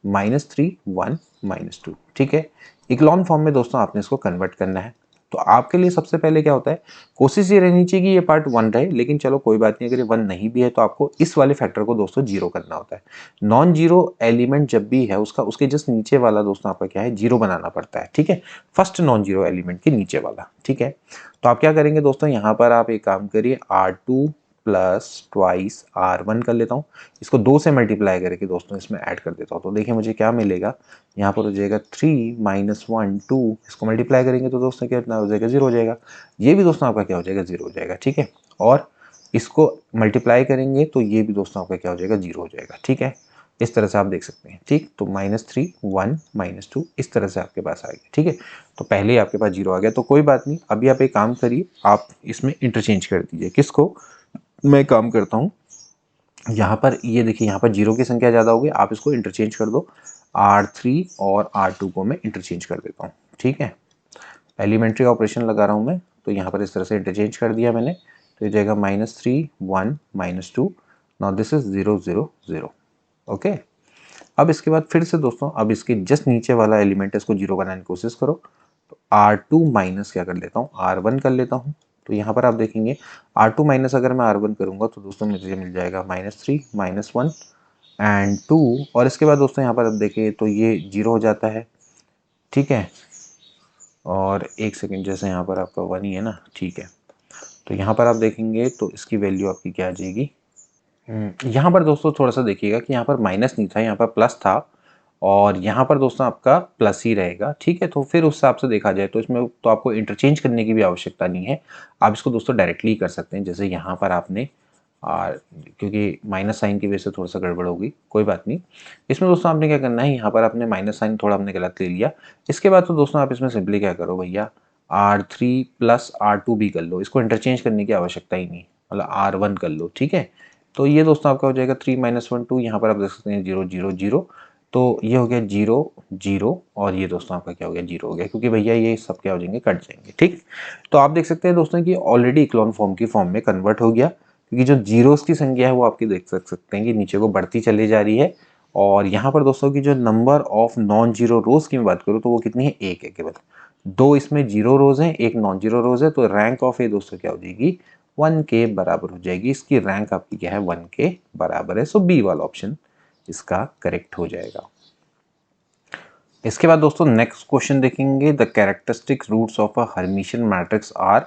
-3 1 -2, ठीक है। इक्लॉन फॉर्म में दोस्तों आपने इसको कन्वर्ट करना है। तो आपके लिए सबसे पहले क्या होता है, कोशिश ये रहनी चाहिए कि ये पार्ट 1 रहे, लेकिन चलो कोई बात नहीं, अगर ये 1 नहीं भी है तो आपको इस वाले फैक्टर को दोस्तों 0 करना होता है। नॉन जीरो एलिमेंट जब भी है उसका उसके जस्ट नीचे वाला दोस्तों आपका क्या है, 0 बनाना पड़ता है, ठीक है। फर्स्ट नॉन जीरो एलिमेंट के नीचे वाला, ठीक है। तो आप क्या करेंगे दोस्तों, यहाँ पर आप एक काम करिए, R2 प्लस ट्वाइस R1 कर लेता हूँ, इसको 2 से मल्टीप्लाई करके दोस्तों इसमें ऐड कर देता हूँ। तो देखिए मुझे क्या मिलेगा, यहाँ पर हो जाएगा 3 माइनस 1 2, इसको मल्टीप्लाई करेंगे तो दोस्तों कितना हो जाएगा, 0 हो जाएगा। ये भी दोस्तों आपका क्या हो जाएगा, 0 हो जाएगा। ठीक है, और इसको मल्टीप्लाई करेंगे तो ये भी दोस्तों आपका क्या हो जाएगा, 0 हो जाएगा। ठीक है, इस तरह से आप देख सकते हैं। ठीक, तो -3 1 -2 इस तरह से आपके पास आएगा। ठीक है, तो पहले ही आपके पास 0 आ गया, तो कोई बात नहीं। अभी आप एक काम करिए, आप इसमें इंटरचेंज कर दीजिए। किसको, मैं काम करता हूँ यहाँ पर, ये देखिए यहाँ पर 0 की संख्या ज़्यादा होगी, आप इसको इंटरचेंज कर दो। R3 और R2 को मैं इंटरचेंज कर देता हूँ। ठीक है, एलिमेंट्री ऑपरेशन लगा रहा हूँ मैं, तो यहाँ पर इस तरह से इंटरचेंज कर दिया मैंने, तो ये जाएगा -3 1 -2। Now this is 0 0 0। ओके, अब इसके बाद फिर से दोस्तों, अब इसके जस्ट नीचे वाला एलिमेंट है, इसको 0 बनाने की कोशिश करो। तो R2 माइनस क्या कर लेता हूँ, R1 कर लेता हूँ। तो यहाँ पर आप देखेंगे R2 माइनस अगर मैं R1 करूँगा तो दोस्तों मुझे मिल जाएगा -3 -1 एंड 2। और इसके बाद दोस्तों यहाँ पर आप देखें तो ये 0 हो जाता है। ठीक है, और एक सेकेंड, जैसे यहाँ पर आपका 1 ही है ना। ठीक है, तो यहाँ पर आप देखेंगे तो इसकी वैल्यू आपकी क्या आ जाएगी। यहाँ पर दोस्तों थोड़ा सा देखिएगा कि यहाँ पर माइनस नहीं था, यहाँ पर प्लस था, और यहाँ पर दोस्तों आपका प्लस ही रहेगा। ठीक है, तो फिर उस हिसाब से देखा जाए तो इसमें तो आपको इंटरचेंज करने की भी आवश्यकता नहीं है, आप इसको दोस्तों डायरेक्टली कर सकते हैं। जैसे यहाँ पर आपने क्योंकि माइनस साइन की वजह से थोड़ा सा गड़बड़ होगी, कोई बात नहीं। इसमें दोस्तों आपने क्या करना है, यहाँ पर आपने माइनस साइन थोड़ा हमने गलत ले लिया। इसके बाद तो दोस्तों आप इसमें सिंपली क्या करो भैया, R3 प्लस R2 भी कर लो, इसको इंटरचेंज करने की आवश्यकता ही नहीं, मतलब R1 कर लो। ठीक है, तो ये दोस्तों आपका हो जाएगा 3 माइनस 1 2, यहाँ पर आप देख सकते हैं 0 0 0। तो ये हो गया 0 0, और ये दोस्तों आपका क्या हो गया, 0 हो गया, क्योंकि भैया ये सब क्या हो जाएंगे, कट जाएंगे। ठीक, तो आप देख सकते हैं दोस्तों कि ऑलरेडी इक्लोन फॉर्म की फॉर्म में कन्वर्ट हो गया, क्योंकि जो जीरोस की संख्या है वो आपकी देख सकते हैं कि नीचे को बढ़ती चली जा रही है। और यहाँ पर दोस्तों की जो नंबर ऑफ नॉन जीरो रोज की मैं बात करूँ तो वो कितनी है, 1 है केवल। 2 इसमें जीरो रोज हैं, 1 नॉन जीरो रोज है, तो रैंक ऑफ ए दोस्तों क्या हो जाएगी, 1 के बराबर हो जाएगी। इसकी रैंक आपकी क्या है, 1 के बराबर है। सो बी वाला ऑप्शन इसका करेक्ट हो जाएगा। इसके बाद दोस्तों नेक्स्ट क्वेश्चन देखेंगे, the characteristic roots of a Hermitian matrix are,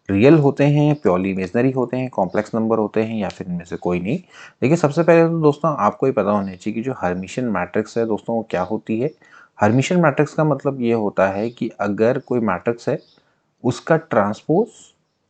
real होते हैं, प्योरली इमेजनरी होते हैं, कॉम्प्लेक्स नंबर होते हैं, या फिर इनमें से कोई नहीं। देखिए सबसे पहले तो दोस्तों आपको ही पता होना चाहिए कि जो हर्मिशियन मैट्रिक्स है दोस्तों वो क्या होती है। हर्मिशियन मैट्रिक्स का मतलब ये होता है कि अगर कोई मैट्रिक्स है, उसका ट्रांसपोज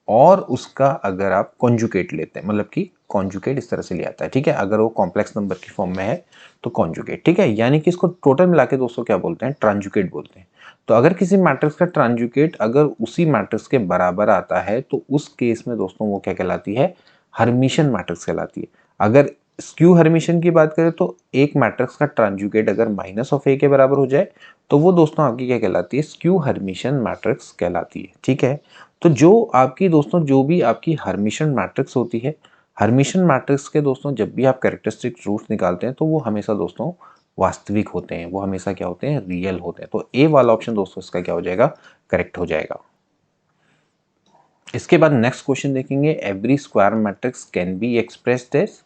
और उसका अगर आप कॉन्जुगेट लेते हैं, मतलब कि कॉन्जुगेट इस तरह से ले आता है। ठीक है, अगर वो कॉम्प्लेक्स नंबर की फॉर्म में है तो कॉन्जुगेट। ठीक है, यानी कि इसको टोटल मिला के दोस्तों क्या बोलते हैं, ट्रांजुगेट बोलते हैं। तो अगर किसी मैट्रिक्स का ट्रांजुगेट अगर उसी मैट्रिक्स के बराबर आता है तो उस केस में दोस्तों वो क्या कहलाती है, हर्मिशियन मैट्रिक्स कहलाती है। अगर स्क्यू हर्मिशियन की बात करें तो एक मैट्रिक्स का ट्रांजुगेट अगर माइनस ऑफ ए के बराबर हो जाए तो वो दोस्तों आपकी क्या कहलाती है, स्क्यू हर्मिशियन मैट्रिक्स कहलाती है। ठीक है, तो जो आपकी दोस्तों जो भी आपकी हर्मिशियन मैट्रिक्स होती है, हर्मिशियन मैट्रिक्स के दोस्तों जब भी आप कैरेक्टरिस्टिक रूट्स निकालते हैं तो वो हमेशा दोस्तों वास्तविक होते हैं, वो हमेशा क्या होते हैं, रियल होते हैं। तो ए वाला ऑप्शन दोस्तों इसका क्या हो जाएगा, करेक्ट हो जाएगा। इसके बाद नेक्स्ट क्वेश्चन देखेंगे, every square matrix can be expressed as.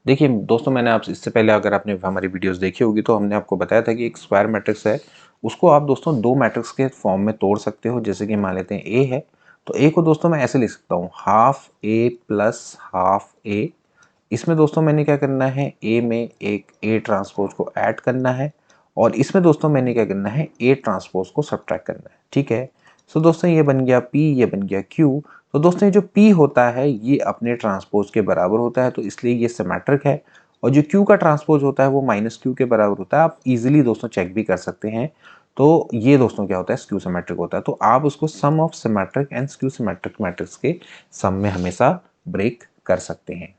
देखिए दोस्तों मैंने आप इससे पहले अगर आपने हमारी वीडियोस देखी होगी तो हमने आपको बताया था कि एक स्क्वायर मैट्रिक्स है, उसको आप दोस्तों दो मैट्रिक्स के फॉर्म में तोड़ सकते हो। जैसे कि मान लेते हैं ए है, तो ए को दोस्तों मैं ऐसे लिख सकता हूँ, हाफ ए प्लस हाफ ए। इसमें दोस्तों मैंने क्या करना है, ए में एक ए ट्रांसपोज को ऐड करना है, और इसमें दोस्तों मैंने क्या करना है, ए ट्रांसपोज को सब्ट्रैक्ट करना है। ठीक है, सो दोस्तों ये बन गया P, ये बन गया Q। तो दोस्तों ये जो P होता है ये अपने ट्रांसपोज के बराबर होता है, तो इसलिए ये सिमेट्रिक है। और जो Q का ट्रांसपोज होता है वो माइनस Q के बराबर होता है। आप इजीली दोस्तों चेक भी कर सकते हैं। तो ये दोस्तों क्या होता है, स्क्यू सिमेट्रिक होता है। तो आप उसको sum of symmetric and skew symmetric matrix के सम में हमेशा ब्रेक कर सकते हैं।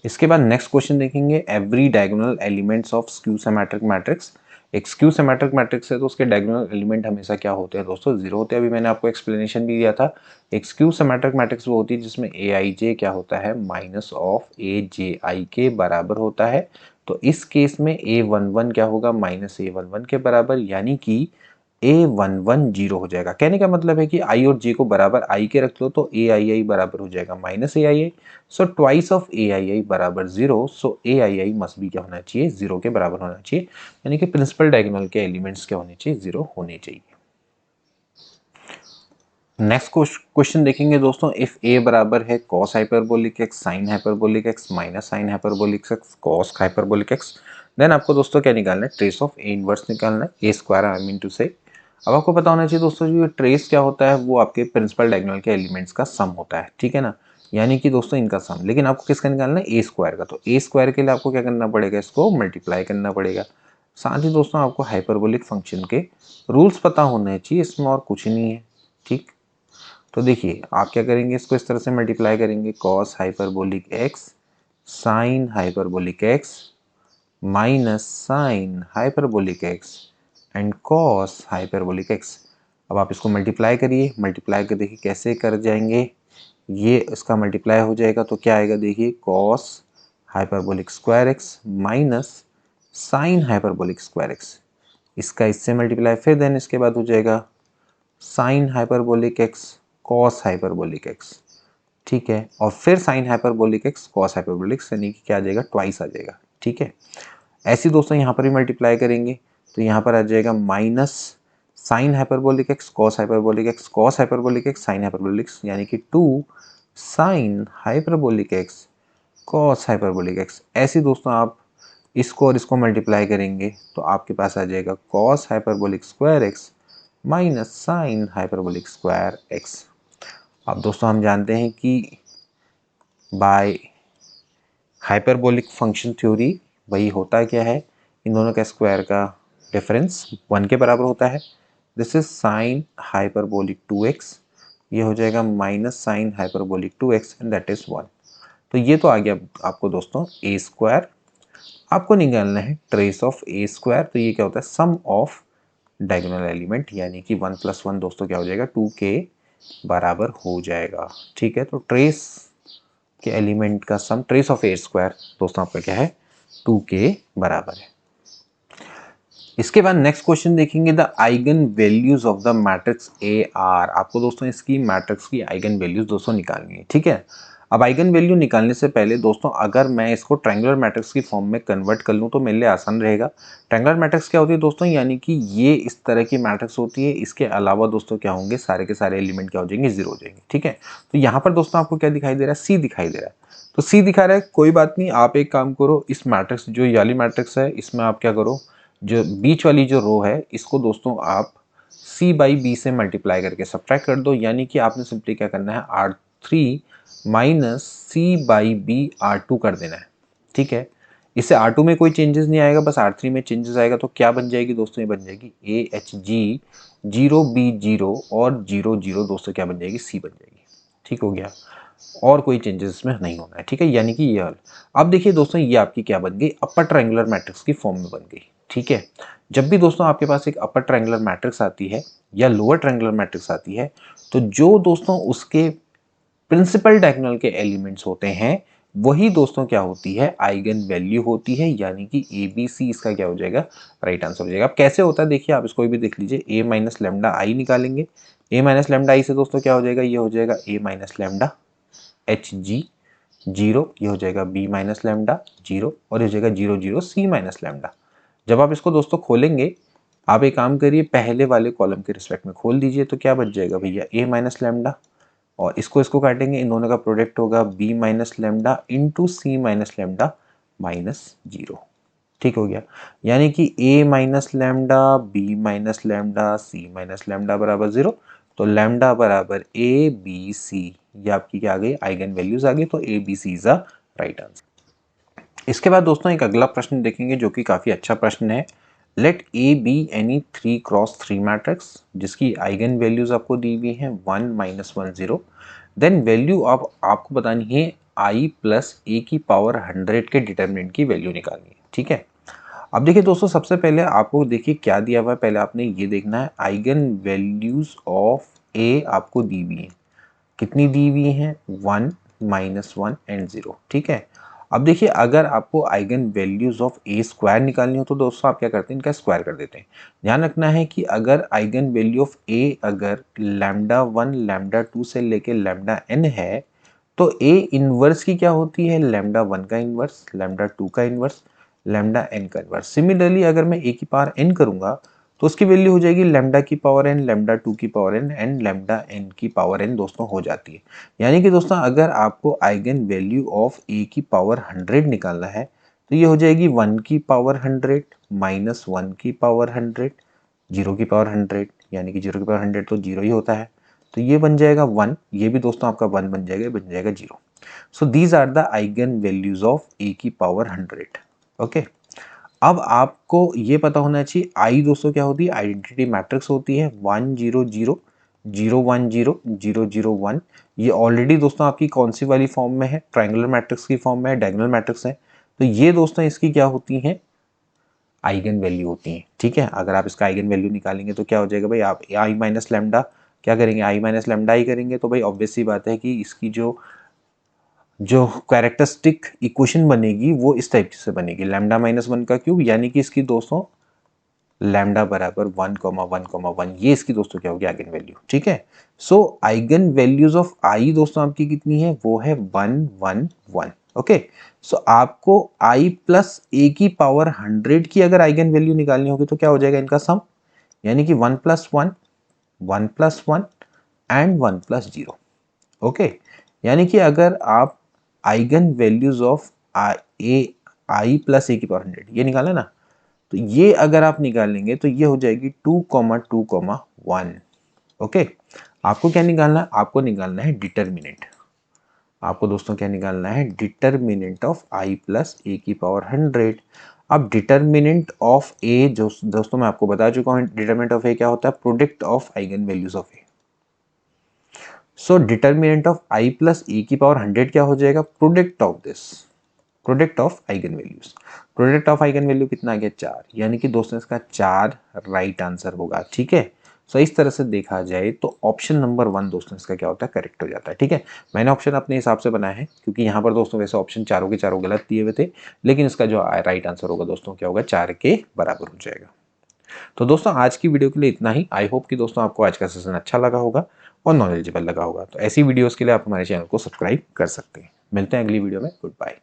इसके बाद नेक्स्ट क्वेश्चन देखेंगे, every diagonal elements of skew symmetric matrix. एक स्क्यू सिमेट्रिक मैट्रिक्स है तो उसके डायगोनल एलिमेंट हमेशा क्या होते हैं दोस्तों, जीरो होते हैं। अभी मैंने आपको एक्सप्लेनेशन भी दिया था। एक स्क्यू सिमेट्रिक मैट्रिक्स वो होती है जिसमें ए आई जे क्या होता है, माइनस ऑफ ए जे आई के बराबर होता है। तो इस केस में ए वन वन क्या होगा, माइनस ए वन वन के बराबर, यानी कि A11 जीरो हो जाएगा। कहने का मतलब है कि I और J को बराबर I के रख लो तो AII बराबर हो जाएगा minus AII। So twice of AII बराबर जीरो, सो AII मस्ट भी क्या होना चाहिए, जीरो के बराबर होना चाहिए। यानी कि प्रिंसिपल डायगोनल के एलिमेंट्स क्या होने चाहिए, जीरो होने चाहिए। नेक्स्ट क्वेश्चन देखेंगे दोस्तों, इफ ए बराबर है cos hyperbolic x sine hyperbolic x minus sine hyperbolic x cos hyperbolic x, then आपको दोस्तों क्या निकालना है, ट्रेस ऑफ ए इनवर्स निकालना है, ए स्क्वायर आई मीन टू से। अब आपको पता होना चाहिए दोस्तों, जो ट्रेस क्या होता है वो आपके प्रिंसिपल डायगोनल के एलिमेंट्स का सम होता है, ठीक है ना, यानी कि दोस्तों इनका सम। लेकिन आपको किसका निकालना है, ए स्क्वायर का। तो ए स्क्वायर के लिए आपको क्या करना पड़ेगा, इसको मल्टीप्लाई करना पड़ेगा। साथ ही दोस्तों आपको हाइपरबोलिक फंक्शन के रूल्स पता होने चाहिए, इसमें और कुछ नहीं है, ठीक। तो देखिए आप क्या करेंगे, इसको इस तरह से मल्टीप्लाई करेंगे, cos hyperbolic x sine hyperbolic x minus sine hyperbolic x and cos hyperbolic x. अब आप इसको मल्टीप्लाई करिए, मल्टीप्लाई कर देखिए कैसे कर जाएंगे, ये इसका मल्टीप्लाई हो जाएगा तो क्या आएगा, देखिए cos hyperbolic square x minus sine hyperbolic square x, इसका इससे मल्टीप्लाई, फिर देन इसके बाद हो जाएगा sign hyperbolic x cos hyperbolic x, ठीक है, और फिर sign hyperbolic x cos hyperbolic x, यानी कि क्या आ जाएगा, ट्वाइस आ जाएगा, ठीक है। ऐसे दोस्तों यहाँ पर भी मल्टीप्लाई करेंगे तो यहाँ पर आ जाएगा minus sine hyperbolic x cos hyperbolic x cos hyperbolic x sine hyperbolic x, यानी कि 2 sign hyperbolic x cos hyperbolic x. ऐसे दोस्तों आप इसको और इसको मल्टीप्लाई करेंगे तो आपके पास आ जाएगा cos hyperbolic square x minus sine hyperbolic square x. अब दोस्तों हम जानते हैं कि बाय हाइपरबोलिक फंक्शन थ्योरी वही होता क्या है, इन दोनों का स्क्वायर का डिफरेंस 1 के बराबर होता है। This is sine hyperbolic 2x, ये हो जाएगा minus sine hyperbolic 2x and that is 1। तो ये तो आ गया आपको दोस्तों ए स्क्वायर। आपको निकालना है ट्रेस ऑफ ए स्क्वायर, तो ये क्या होता है, सम ऑफ डायगोनल एलिमेंट, यानी कि 1 + 1 दोस्तों क्या हो जाएगा, 2 के बराबर हो जाएगा, ठीक है। तो ट्रेस के एलिमेंट का सम, ट्रेस ऑफ ए स्क्वायर दोस्तों आपका क्या है, 2 के बराबर है। इसके बाद नेक्स्ट क्वेश्चन देखेंगे, the eigen values of the matrix A R. आपको दोस्तों इसकी मैट्रिक्स की आइगन वैल्यूज दोस्तों निकालनी है, ठीक है। अब आइगन वैल्यू निकालने से पहले दोस्तों अगर मैं इसको ट्रायंगुलर मैट्रिक्स की फॉर्म में कन्वर्ट कर लूँ तो मेरे लिए आसान रहेगा। ट्रायंगुलर मैट्रिक्स क्या होती है दोस्तों, यानी कि ये इस तरह की मैट्रिक्स होती है, इसके अलावा दोस्तों क्या होंगे, सारे के सारे एलिमेंट क्या हो जाएंगे, 0 हो जाएंगे, ठीक है। तो यहाँ पर दोस्तों आपको क्या दिखाई दे रहा है, सी दिखाई दे रहा है। तो सी दिखा रहा है, कोई बात नहीं, आप एक काम करो, इस मैट्रिक्स जो ये वाली मैट्रिक्स है इसमें आप क्या करो, जो बीच वाली जो रो है इसको दोस्तों आप c बाई बी से मल्टीप्लाई करके सब्ट्रैक्ट कर दो, यानी कि आपने सिंपली क्या करना है, R3 minus C by B R2 कर देना है, ठीक है। इससे R2 में कोई चेंजेस नहीं आएगा, बस R3 में चेंजेस आएगा, तो क्या बन जाएगी दोस्तों, ये बन जाएगी AHG 0B0 और 0 0 दोस्तों क्या बन जाएगी, C बन जाएगी, ठीक हो गया। और कोई चेंजेस इसमें नहीं होना है, ठीक है, यानी कि ये हल। अब देखिए दोस्तों ये आपकी क्या बन गई, अपर ट्रायंगुलर मैट्रिक्स की फॉर्म में बन गई, ठीक है। जब भी दोस्तों आपके पास एक अपर ट्रायंगुलर मैट्रिक्स आती है या लोअर ट्रायंगुलर मैट्रिक्स आती है, तो जो दोस्तों उसके प्रिंसिपल डायगोनल के एलिमेंट्स होते हैं वही दोस्तों क्या होती है, आइगन वैल्यू होती है, यानी कि ए बी सी इसका क्या हो जाएगा, राइट आंसर हो जाएगा। अब कैसे होता है देखिए, आप इसको भी देख लीजिए, ए माइनस लेमडा आई निकालेंगे, ए माइनस लेमडा आई से दोस्तों क्या हो जाएगा, ये हो जाएगा ए माइनस लेमडा HG 0, ये हो जाएगा b माइनस लेमडा 0 और ये हो जाएगा 0 0 c माइनस लेमडा। जब आप इसको दोस्तों खोलेंगे, आप एक काम करिए, पहले वाले कॉलम के रिस्पेक्ट में खोल दीजिए, तो क्या बच जाएगा भैया, a माइनस लेमडा, और इसको काटेंगे, इन दोनों का प्रोडक्ट होगा b माइनस लेमडा इंटू सी माइनस लेमडा माइनस 0, ठीक हो गया। यानी कि a minus lambda b minus lambda c minus lambda बराबर 0, तो लेमडा बराबर ए बी सी, ये आपकी क्या आ गई, आइगन वैल्यूज आ गई, तो A B C is a right answer. इसके बाद दोस्तों एक अगला प्रश्न देखेंगे जो कि काफी अच्छा प्रश्न है। Let A be any 3x3 matrix जिसकी आइगन वैल्यूज आपको दी हुई है 1 -1 0, देन वैल्यू आप आपको बतानी है i प्लस ए की पावर 100 के डिटर्मिनेंट की वैल्यू निकालनी है, ठीक है। अब देखिए दोस्तों सबसे पहले आपको देखिए क्या दिया हुआ है, पहले आपने ये देखना है आइगन वैल्यूज ऑफ ए आपको दी हुई है, कितनी दी हुई है, 1 -1 एंड 0, ठीक है। अब देखिए अगर आपको eigen values of A square निकालनी हो तो दोस्तों आप क्या करते हैं, इनका स्क्वायर कर देते हैं। ध्यान रखना है कि अगर आइगन वैल्यू ऑफ ए अगर लैम्डा 1 लैम्डा 2 से लेके लैम्डा n है, तो ए इनवर्स की क्या होती है, लैम्डा 1 का इनवर्स, लैम्डा 2 का इनवर्स, लैम्डा n का इनवर्स। सिमिलरली अगर मैं ए की पावर n करूंगा तो उसकी वैल्यू हो जाएगी लैम्डा की पावर n, लैम्डा 2 की power n and lambda n की पावर n दोस्तों हो जाती है। यानी कि दोस्तों अगर आपको आइगन वैल्यू ऑफ a की पावर 100 निकालना है तो ये हो जाएगी 1 की पावर 100 माइनस 1 की पावर 100, 0 की पावर 100, यानी कि 0 की पावर 100 तो 0 ही होता है, तो ये बन जाएगा 1, ये भी दोस्तों आपका 1 बन जाएगा 0। So these are the eigen values of a की पावर 100। ओके, अब आपको ये पता होना चाहिए आई दोस्तों क्या होती है, आइडेंटिटी मैट्रिक्स होती है 1 0 0 0 1 0 0 0 1। ये ऑलरेडी दोस्तों आपकी कौन सी वाली फॉर्म में है, ट्रायंगुलर मैट्रिक्स की फॉर्म में है, डायगोनल मैट्रिक्स है। तो ये दोस्तों इसकी क्या होती हैं, आइगन वैल्यू होती हैं। ठीक है, अगर आप इसका आइगन वैल्यू निकालेंगे तो क्या हो जाएगा भाई, आप आई माइनस लैम्डा क्या करेंगे, आई माइनस लैम्डा ही करेंगे, तो भाई ऑब्वियस सी बात है कि इसकी जो कैरेक्टरिस्टिक इक्वेशन बनेगी वो इस टाइप से बनेगी, लैम्डा माइनस 1 का क्यूब, यानी कि इसकी दोस्तों लैम्डा बराबर 1,1,1, ये इसकी दोस्तों क्या होगी, आइगन वैल्यू। ठीक है, सो आइगन वैल्यूज ऑफ आई दोस्तों आपकी कितनी है, वो है 1 1 1। ओके, सो आपको आई प्लस ए की पावर 100 की अगर आइगन वैल्यू निकालनी होगी तो क्या हो जाएगा इनका सम, यानी कि 1 plus 1 1 plus 1 and 1 plus 0। Okay, यानी कि अगर आप eigen values of I plus A की पावर 100 ये निकाला ना, तो ये अगर आप निकालेंगे तो ये हो जाएगी 2,2,1। ओके, आपको क्या निकालना है, आपको निकालना है डिटर्मिनेंट। आपको दोस्तों क्या निकालना है, determinant of I plus A की पावर 100। अब डिटर्मिनेंट ऑफ ए जो दोस्तों मैं आपको बता चुका हूँ, डिटर्मिनेंट ऑफ ए क्या होता है, product of eigen values of A. So determinant of I plus A की पावर 100 क्या हो जाएगा, product of this, product of eigen values. Product of eigen value कितना आ गया, 4, यानी कि दोस्तों इसका 4 राइट आंसर होगा। ठीक है, सो इस तरह से देखा जाए तो ऑप्शन नंबर 1 दोस्तों इसका क्या होता है, करेक्ट हो जाता है। ठीक है, मैंने ऑप्शन अपने हिसाब से बनाया है क्योंकि यहाँ पर दोस्तों वैसे ऑप्शन चारों के चारों गलत दिए हुए थे, लेकिन इसका जो राइट आंसर होगा दोस्तों क्या होगा, 4 के बराबर हो जाएगा। तो दोस्तों आज की वीडियो के लिए इतना ही। आई होप कि दोस्तों आपको आज का सेशन अच्छा लगा होगा और नॉलेजेबल लगा होगा। तो ऐसी वीडियोस के लिए आप हमारे चैनल को सब्सक्राइब कर सकते हैं। मिलते हैं अगली वीडियो में, गुड बाय।